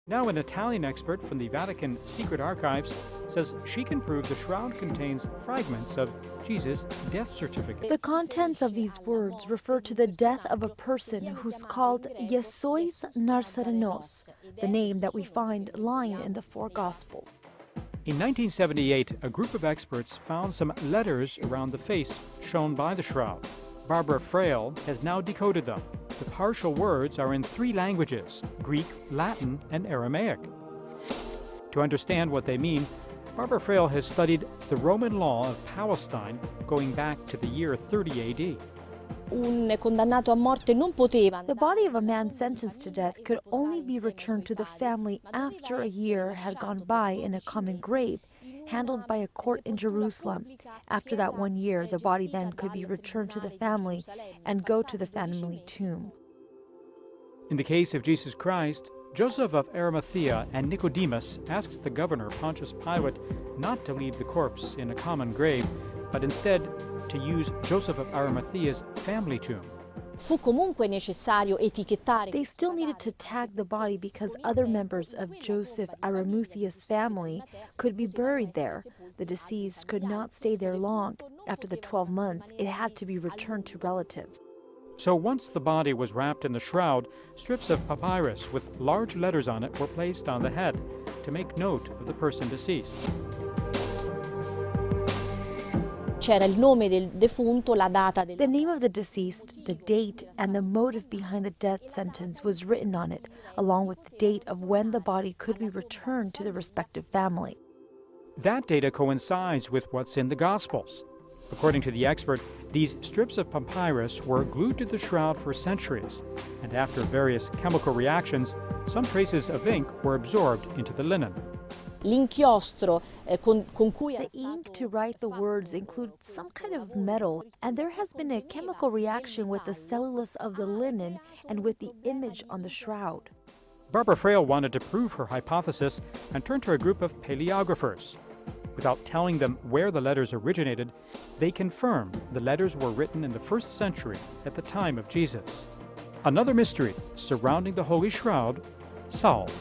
Now, an Italian expert from the Vatican Secret Archives says she can prove the shroud contains fragments of Jesus' death certificate. The contents of these words refer to the death of a person who's called Iesois Narsarenos, the name that we find lying in the four Gospels. In 1978, a group of experts found some letters around the face shown by the shroud. Barbara Frail has now decoded them. The partial words are in 3 languages: Greek, Latin, and Aramaic. To understand what they mean, Barbara Frail has studied the Roman law of Palestine going back to the year 30 AD. The body of a man sentenced to death could only be returned to the family after a year had gone by in a common grave, handled by a court in Jerusalem. After that 1 year, the body then could be returned to the family and go to the family tomb. In the case of Jesus Christ, Joseph of Arimathea and Nicodemus asked the governor Pontius Pilate not to leave the corpse in a common grave, but instead to use Joseph of Arimathea's family tomb. They still needed to tag the body because other members of Joseph Arimathea's family could be buried there. The deceased could not stay there long. After the 12 months, it had to be returned to relatives. So once the body was wrapped in the shroud, strips of papyrus with large letters on it were placed on the head to make note of the person deceased. The name of the deceased, the date, and the motive behind the death sentence was written on it, along with the date of when the body could be returned to the respective family. That data coincides with what's in the Gospels. According to the expert, these strips of papyrus were glued to the shroud for centuries, and after various chemical reactions, some traces of ink were absorbed into the linen. The ink to write the words include some kind of metal, and there has been a chemical reaction with the cellulose of the linen and with the image on the shroud. Barbara Frail wanted to prove her hypothesis and turned to a group of paleographers. Without telling them where the letters originated, they confirmed the letters were written in the 1st century at the time of Jesus. Another mystery surrounding the Holy Shroud solved.